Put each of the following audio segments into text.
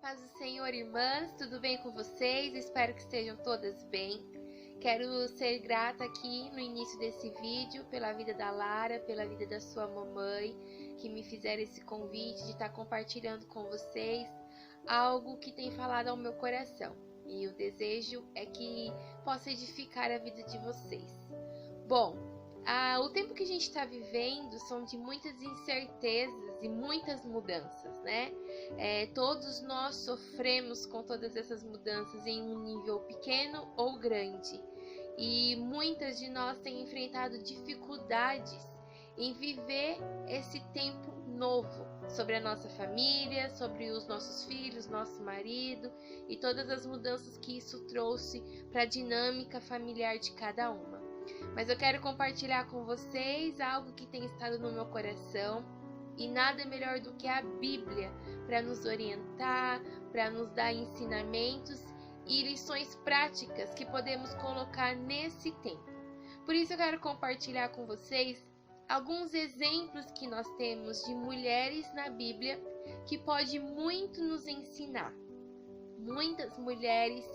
Paz do Senhor, irmãs, tudo bem com vocês? Espero que estejam todas bem. Quero ser grata aqui no início desse vídeo pela vida da Lara, pela vida da sua mamãe, que me fizeram esse convite de estar compartilhando com vocês algo que tem falado ao meu coração. E o desejo é que possa edificar a vida de vocês. Bom, o tempo que a gente está vivendo são de muitas incertezas e muitas mudanças, né? Todos nós sofremos com todas essas mudanças em um nível pequeno ou grande. E muitas de nós têm enfrentado dificuldades em viver esse tempo novo sobre a nossa família, sobre os nossos filhos, nosso marido e todas as mudanças que isso trouxe para a dinâmica familiar de cada uma. Mas eu quero compartilhar com vocês algo que tem estado no meu coração e nada melhor do que a Bíblia para nos orientar, para nos dar ensinamentos e lições práticas que podemos colocar nesse tempo. Por isso eu quero compartilhar com vocês alguns exemplos que nós temos de mulheres na Bíblia que pode muito nos ensinar. Muitas mulheres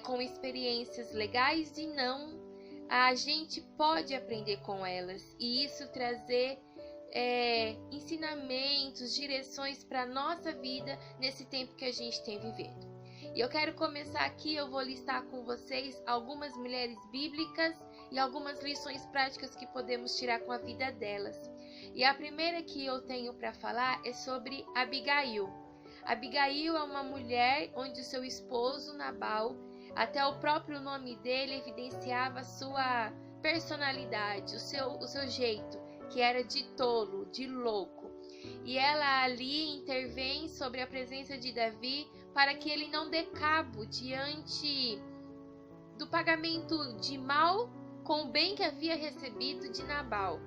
com experiências legais e não, a gente pode aprender com elas e isso trazer ensinamentos, direções para a nossa vida nesse tempo que a gente tem vivido. E eu quero começar aqui, eu vou listar com vocês algumas mulheres bíblicas e algumas lições práticas que podemos tirar com a vida delas. E a primeira que eu tenho para falar é sobre Abigail. Abigail é uma mulher onde o seu esposo Nabal, até o próprio nome dele evidenciava a sua personalidade, o seu jeito, que era de tolo, de louco. E ela ali intervém sobre a presença de Davi para que ele não dê cabo diante do pagamento de mal com o bem que havia recebido de Nabal.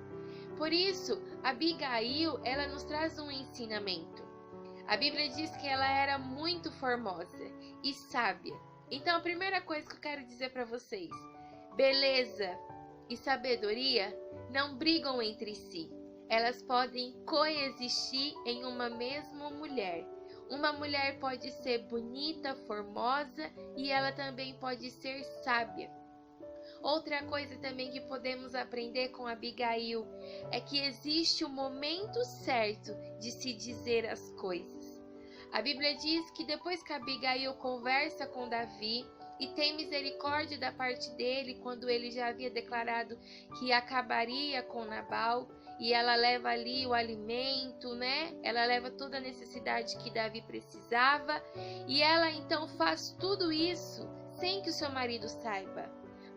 Por isso, Abigail, ela nos traz um ensinamento. A Bíblia diz que ela era muito formosa e sábia. Então, a primeira coisa que eu quero dizer para vocês, beleza e sabedoria não brigam entre si. Elas podem coexistir em uma mesma mulher. Uma mulher pode ser bonita, formosa e ela também pode ser sábia. Outra coisa também que podemos aprender com Abigail é que existe o momento certo de se dizer as coisas. A Bíblia diz que depois que Abigail conversa com Davi e tem misericórdia da parte dele, quando ele já havia declarado que acabaria com Nabal, e ela leva ali o alimento, né? Ela leva toda a necessidade que Davi precisava, e ela então faz tudo isso sem que o seu marido saiba.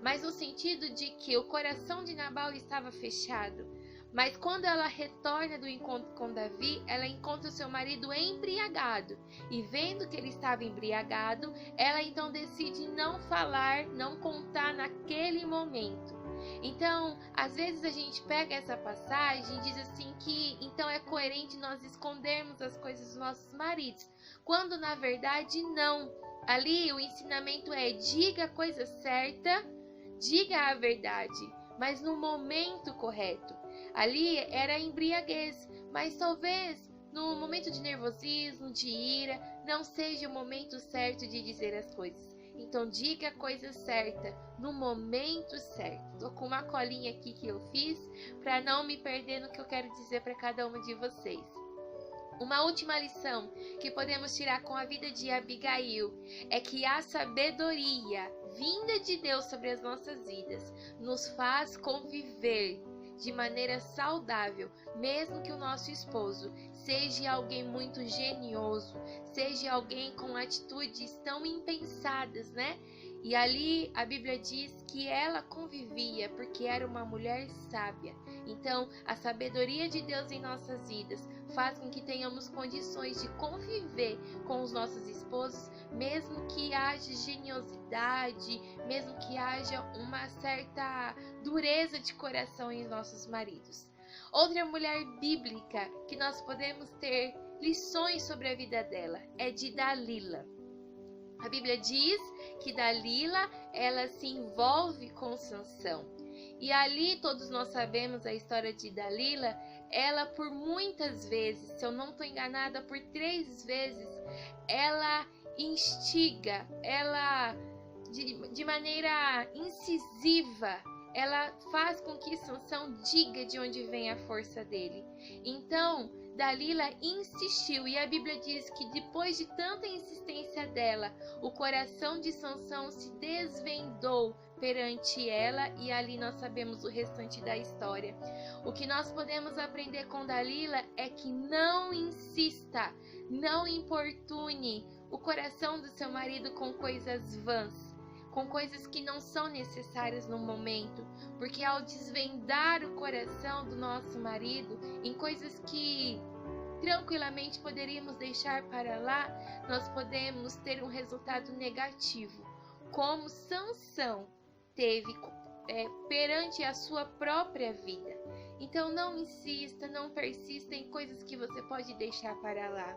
Mas no sentido de que o coração de Nabal estava fechado. Mas quando ela retorna do encontro com Davi, ela encontra o seu marido embriagado. E vendo que ele estava embriagado, ela então decide não falar, não contar naquele momento. Então, às vezes a gente pega essa passagem e diz assim que então é coerente nós escondermos as coisas dos nossos maridos. Quando na verdade não. Ali o ensinamento é: diga a coisa certa, diga a verdade, mas no momento correto. Ali era embriaguez, mas talvez no momento de nervosismo, de ira, não seja o momento certo de dizer as coisas. Então diga a coisa certa, no momento certo. Tô com uma colinha aqui que eu fiz para não me perder no que eu quero dizer para cada uma de vocês. Uma última lição que podemos tirar com a vida de Abigail é que a sabedoria vinda de Deus sobre as nossas vidas nos faz conviver de maneira saudável, mesmo que o nosso esposo seja alguém muito genioso, seja alguém com atitudes tão impensadas, né? E ali a Bíblia diz que ela convivia porque era uma mulher sábia. Então, a sabedoria de Deus em nossas vidas faz com que tenhamos condições de conviver com os nossos esposos, mesmo que haja geniosidade, mesmo que haja uma certa dureza de coração em nossos maridos. Outra mulher bíblica que nós podemos ter lições sobre a vida dela é de Dalila. A Bíblia diz que Dalila, ela se envolve com Sansão. E ali todos nós sabemos a história de Dalila, ela por muitas vezes, se eu não estou enganada, por 3 vezes, ela instiga, ela de maneira incisiva, ela faz com que Sansão diga de onde vem a força dele. Então, Dalila insistiu, e a Bíblia diz que depois de tanta insistência dela, o coração de Sansão se desvendou perante ela, e ali nós sabemos o restante da história. O que nós podemos aprender com Dalila é que não insista, não importune o coração do seu marido com coisas vãs, com coisas que não são necessárias no momento, porque ao desvendar o coração do nosso marido em coisas que tranquilamente poderíamos deixar para lá, nós podemos ter um resultado negativo, como Sansão teve perante a sua própria vida. Então não insista, não persista em coisas que você pode deixar para lá.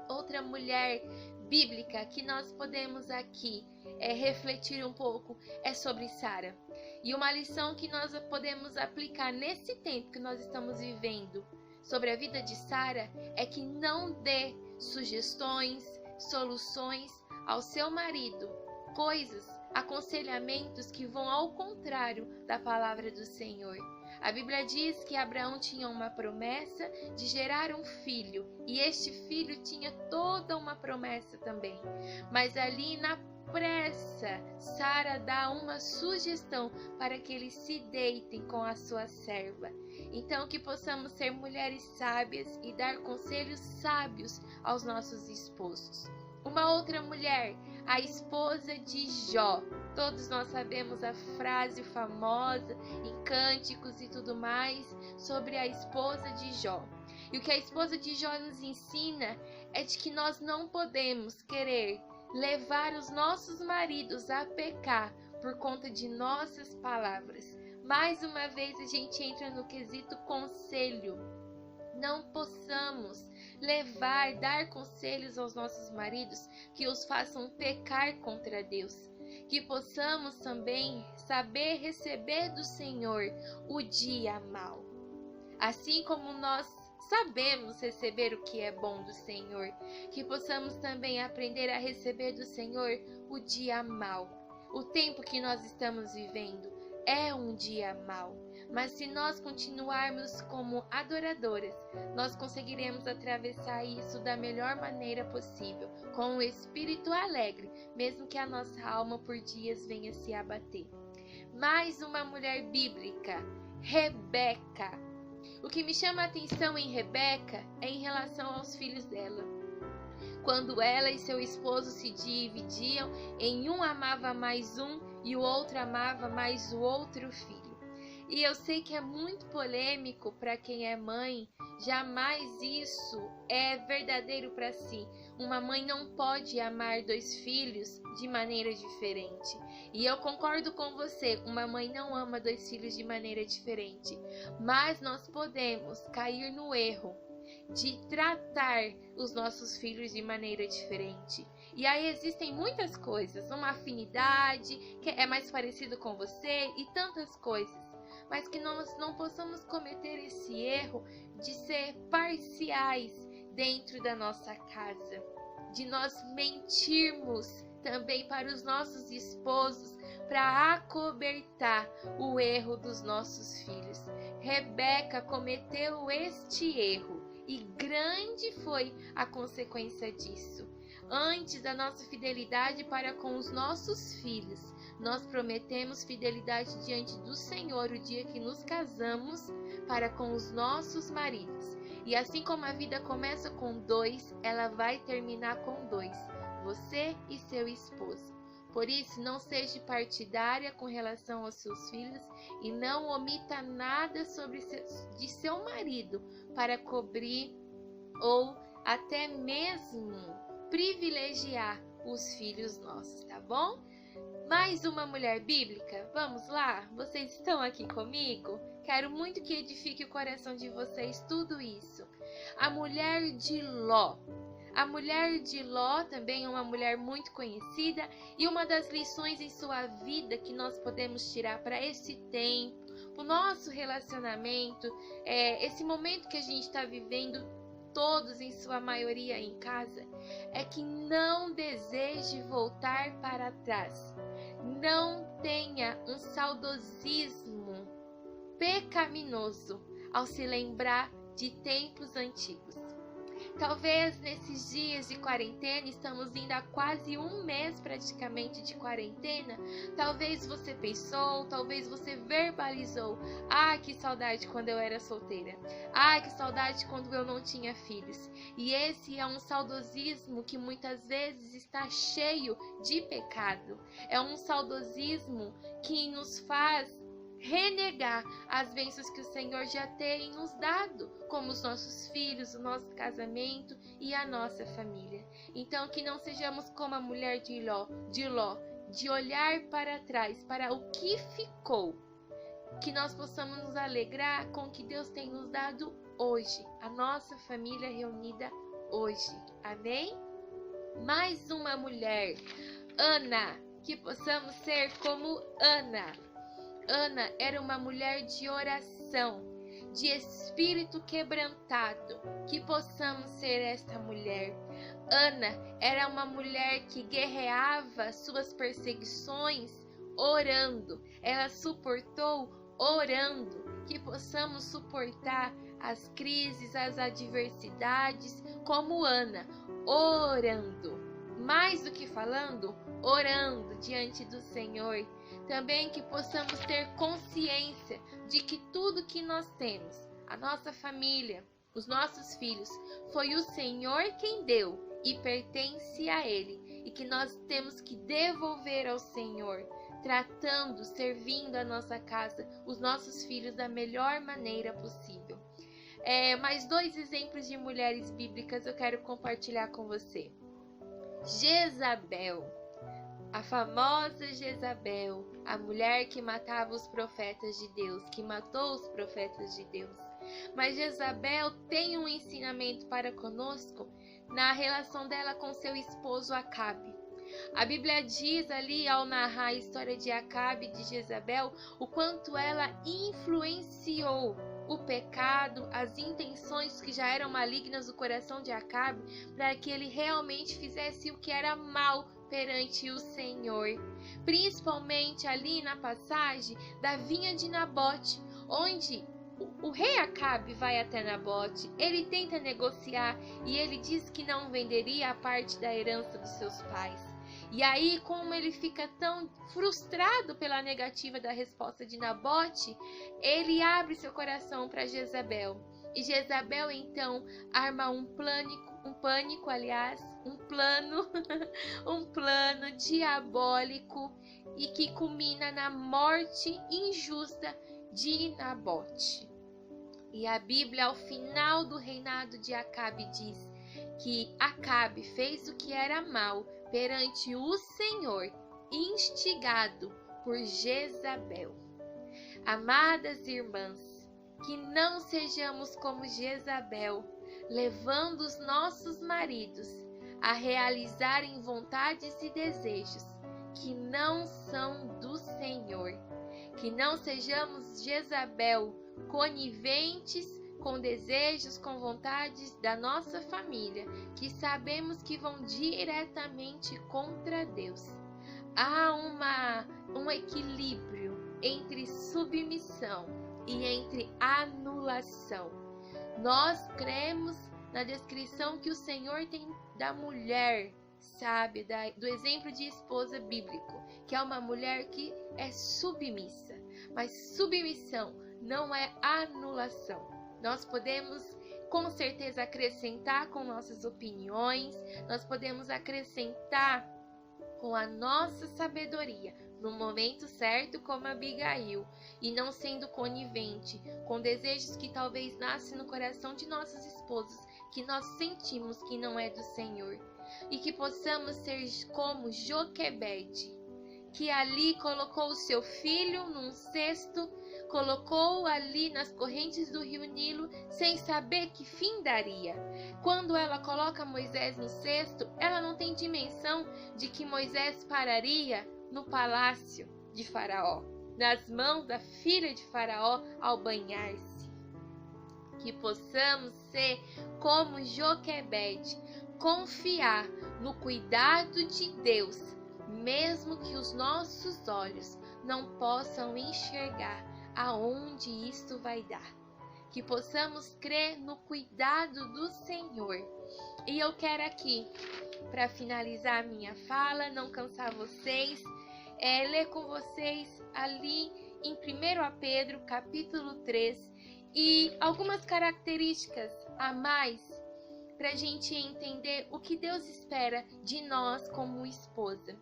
Outra mulher bíblica que nós podemos aqui refletir um pouco é sobre Sara. E uma lição que nós podemos aplicar nesse tempo que nós estamos vivendo sobre a vida de Sara é que não dê sugestões, soluções ao seu marido, coisas, aconselhamentos que vão ao contrário da palavra do Senhor. A Bíblia diz que Abraão tinha uma promessa de gerar um filho, e este filho tinha toda uma promessa também. Mas ali na pressa, Sara dá uma sugestão para que eles se deitem com a sua serva. Então que possamos ser mulheres sábias e dar conselhos sábios aos nossos esposos. Uma outra mulher, a esposa de Jó. Todos nós sabemos a frase famosa em cânticos e tudo mais sobre a esposa de Jó. E o que a esposa de Jó nos ensina é de que nós não podemos querer levar os nossos maridos a pecar por conta de nossas palavras. Mais uma vez a gente entra no quesito conselho. Não possamos dar conselhos aos nossos maridos que os façam pecar contra Deus. Que possamos também saber receber do Senhor o dia mau. Assim como nós sabemos receber o que é bom do Senhor, que possamos também aprender a receber do Senhor o dia mau. O tempo que nós estamos vivendo é um dia mau, mas se nós continuarmos como adoradoras, nós conseguiremos atravessar isso da melhor maneira possível, com um espírito alegre, mesmo que a nossa alma por dias venha se abater. Mais uma mulher bíblica, Rebeca. O que me chama a atenção em Rebeca é em relação aos filhos dela. Quando ela e seu esposo se dividiam, em um amava mais um e o outro amava mais o outro filho. E eu sei que é muito polêmico para quem é mãe, jamais isso é verdadeiro para si. Uma mãe não pode amar 2 filhos de maneira diferente. E eu concordo com você, uma mãe não ama 2 filhos de maneira diferente. Mas nós podemos cair no erro de tratar os nossos filhos de maneira diferente. E aí existem muitas coisas, uma afinidade, que é mais parecido com você e tantas coisas. Mas que nós não possamos cometer esse erro de ser parciais dentro da nossa casa, de nós mentirmos também para os nossos esposos para acobertar o erro dos nossos filhos. Rebeca cometeu este erro e grande foi a consequência disso. Antes da nossa fidelidade para com os nossos filhos, nós prometemos fidelidade diante do Senhor o dia que nos casamos para com os nossos maridos. E assim como a vida começa com 2, ela vai terminar com 2, você e seu esposo. Por isso, não seja partidária com relação aos seus filhos e não omita nada de seu marido para cobrir ou até mesmo privilegiar os filhos nossos, tá bom? Mais uma mulher bíblica? Vamos lá? Vocês estão aqui comigo? Quero muito que edifique o coração de vocês tudo isso. A mulher de Ló. A mulher de Ló também é uma mulher muito conhecida e uma das lições em sua vida que nós podemos tirar para esse tempo, o nosso relacionamento, esse momento que a gente está vivendo, todos em sua maioria em casa, é que não deseje voltar para trás. Não tenha um saudosismo pecaminoso ao se lembrar de tempos antigos. Talvez nesses dias de quarentena, estamos indo há quase um mês praticamente de quarentena, talvez você pensou, talvez você verbalizou: ah, que saudade quando eu era solteira, ah, que saudade quando eu não tinha filhos. E esse é um saudosismo que muitas vezes está cheio de pecado, é um saudosismo que nos faz renegar as bênçãos que o Senhor já tem nos dado, como os nossos filhos, o nosso casamento e a nossa família. Então, que não sejamos como a mulher de Ló, de olhar para trás, para o que ficou. Que nós possamos nos alegrar com o que Deus tem nos dado hoje, a nossa família reunida hoje. Amém? Mais uma mulher, Ana, que possamos ser como Ana. Ana era uma mulher de oração, de espírito quebrantado, que possamos ser esta mulher. Ana era uma mulher que guerreava suas perseguições orando, ela suportou orando, que possamos suportar as crises, as adversidades como Ana, orando, mais do que falando, orando diante do Senhor. Também que possamos ter consciência de que tudo que nós temos, a nossa família, os nossos filhos, foi o Senhor quem deu e pertence a Ele, e que nós temos que devolver ao Senhor, tratando, servindo a nossa casa, os nossos filhos da melhor maneira possível. Mais 2 exemplos de mulheres bíblicas eu quero compartilhar com você. Jezabel. A famosa Jezabel, a mulher que matava os profetas de Deus, que matou os profetas de Deus. Mas Jezabel tem um ensinamento para conosco na relação dela com seu esposo Acabe. A Bíblia diz ali, ao narrar a história de Acabe e de Jezabel, o quanto ela influenciou o pecado, as intenções que já eram malignas do coração de Acabe, para que ele realmente fizesse o que era mal perante o Senhor. Principalmente ali na passagem da vinha de Nabote, onde o rei Acabe vai até Nabote, ele tenta negociar e ele diz que não venderia a parte da herança dos seus pais. E aí, como ele fica tão frustrado pela negativa da resposta de Nabote, ele abre seu coração para Jezabel. E Jezabel então arma um plano diabólico e que culmina na morte injusta de Nabote. E a Bíblia, ao final do reinado de Acabe, diz que Acabe fez o que era mal perante o Senhor, instigado por Jezabel. Amadas irmãs, que não sejamos como Jezabel, levando os nossos maridos a realizarem vontades e desejos que não são do Senhor. Que não sejamos Jezabel, coniventes com desejos, com vontades da nossa família, que sabemos que vão diretamente contra Deus. Há um equilíbrio entre submissão e entre anulação. Nós cremos na descrição que o Senhor tem da mulher sábia, do exemplo de esposa bíblico, que é uma mulher que é submissa. Mas submissão não é anulação. Nós podemos com certeza acrescentar com nossas opiniões, nós podemos acrescentar com a nossa sabedoria, no momento certo, como Abigail, e não sendo conivente com desejos que talvez nascem no coração de nossos esposos, que nós sentimos que não é do Senhor. E que possamos ser como Joquebede, que ali colocou o seu filho num cesto, colocou ali nas correntes do rio Nilo, sem saber que fim daria. Quando ela coloca Moisés no cesto, ela não tem dimensão de que Moisés pararia no palácio de Faraó. nas mãos da filha de Faraó ao banhar-se. Que possamos ser como Joquebede, confiar no cuidado de Deus, mesmo que os nossos olhos não possam enxergar aonde isto vai dar. Que possamos crer no cuidado do Senhor. E eu quero aqui, para finalizar a minha fala, não cansar vocês, ler com vocês ali em 1 Pedro, capítulo 3, e algumas características a mais para a gente entender o que Deus espera de nós como esposa.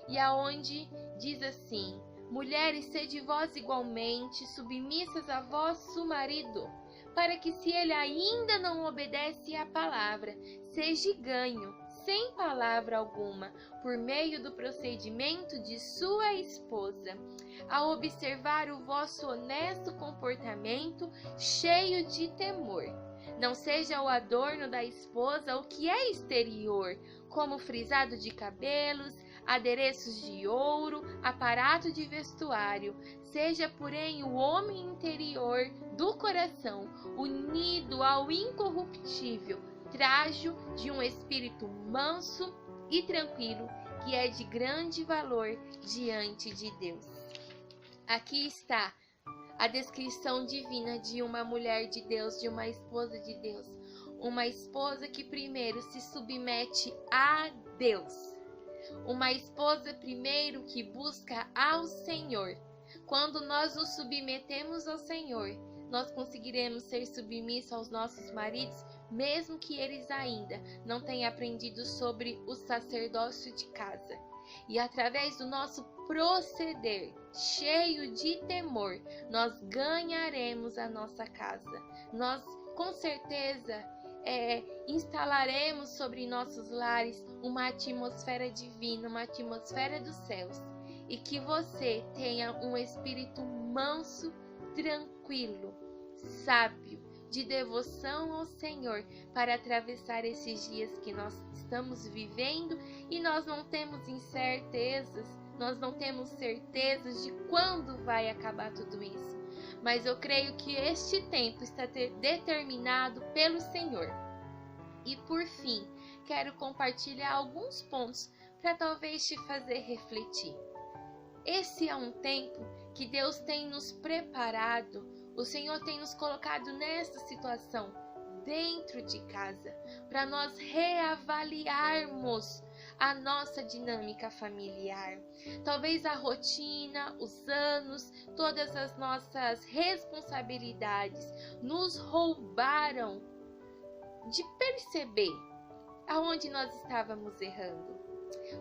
E aonde diz assim: mulheres, sede vós igualmente submissas a vosso marido, para que, se ele ainda não obedece à palavra, seja ganho, sem palavra alguma, por meio do procedimento de sua esposa, a observar o vosso honesto comportamento cheio de temor. Não seja o adorno da esposa o que é exterior, como frisado de cabelos, adereços de ouro, aparato de vestuário. Seja, porém, o homem interior do coração, unido ao incorruptível trajo de um espírito manso e tranquilo, que é de grande valor diante de Deus. Aqui está a descrição divina de uma mulher de Deus, de uma esposa de Deus. Uma esposa que primeiro se submete a Deus. Uma esposa primeiro que busca ao Senhor. Quando nós nos submetemos ao Senhor, nós conseguiremos ser submissos aos nossos maridos, mesmo que eles ainda não tenham aprendido sobre o sacerdócio de casa. E através do nosso proceder cheio de temor, nós ganharemos a nossa casa. Nós, com certeza, instalaremos sobre nossos lares uma atmosfera divina, uma atmosfera dos céus. E que você tenha um espírito manso, tranquilo, sábio, de devoção ao Senhor, para atravessar esses dias que nós estamos vivendo e nós não temos incertezas, nós não temos certezas de quando vai acabar tudo isso. Mas eu creio que este tempo está determinado pelo Senhor. E por fim, quero compartilhar alguns pontos para talvez te fazer refletir. Esse é um tempo que Deus tem nos preparado, o Senhor tem nos colocado nessa situação dentro de casa, para nós reavaliarmos a nossa dinâmica familiar. Talvez a rotina, os anos, todas as nossas responsabilidades nos roubaram de perceber aonde nós estávamos errando,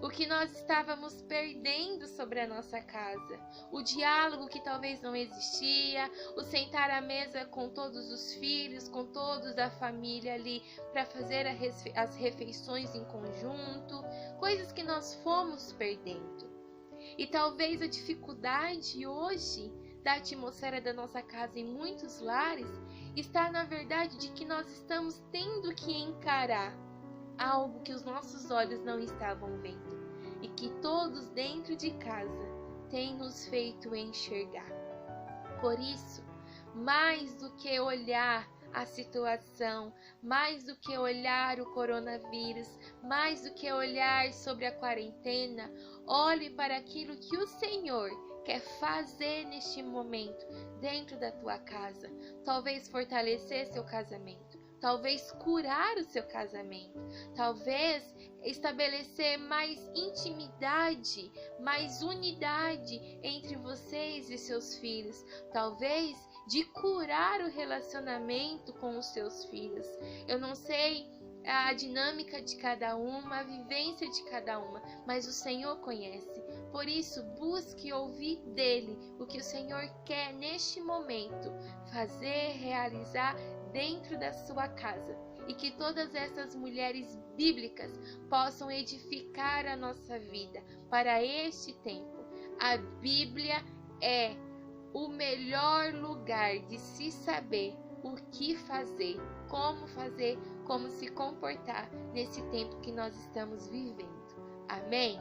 o que nós estávamos perdendo sobre a nossa casa, o diálogo que talvez não existia, o sentar à mesa com todos os filhos, com todos da família ali para fazer as refeições em conjunto, coisas que nós fomos perdendo. E talvez a dificuldade hoje da atmosfera da nossa casa em muitos lares está na verdade de que nós estamos tendo que encarar algo que os nossos olhos não estavam vendo e que todos dentro de casa têm nos feito enxergar. Por isso, mais do que olhar a situação, mais do que olhar o coronavírus, mais do que olhar sobre a quarentena, olhe para aquilo que o Senhor quer fazer neste momento dentro da tua casa. Talvez fortalecer seu casamento, talvez curar o seu casamento, talvez estabelecer mais intimidade, mais unidade entre vocês e seus filhos, talvez de curar o relacionamento com os seus filhos. Eu não sei a dinâmica de cada uma, a vivência de cada uma, mas o Senhor conhece. Por isso, busque ouvir dele o que o Senhor quer neste momento fazer, realizar dentro da sua casa, e que todas essas mulheres bíblicas possam edificar a nossa vida para este tempo. A Bíblia é o melhor lugar de se saber o que fazer, como se comportar nesse tempo que nós estamos vivendo. Amém?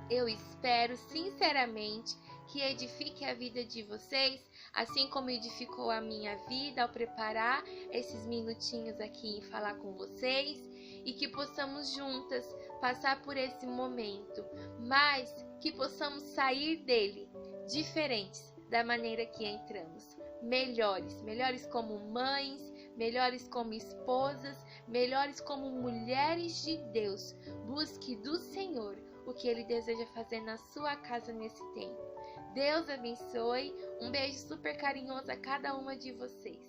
Eu espero sinceramente que edifique a vida de vocês, assim como edificou a minha vida ao preparar esses minutinhos aqui e falar com vocês, e que possamos juntas passar por esse momento, mas que possamos sair dele diferentes da maneira que entramos, melhores como mães, melhores como esposas, melhores como mulheres de Deus. Busque do Senhor o que Ele deseja fazer na sua casa nesse tempo. Deus abençoe. Um beijo super carinhoso a cada uma de vocês.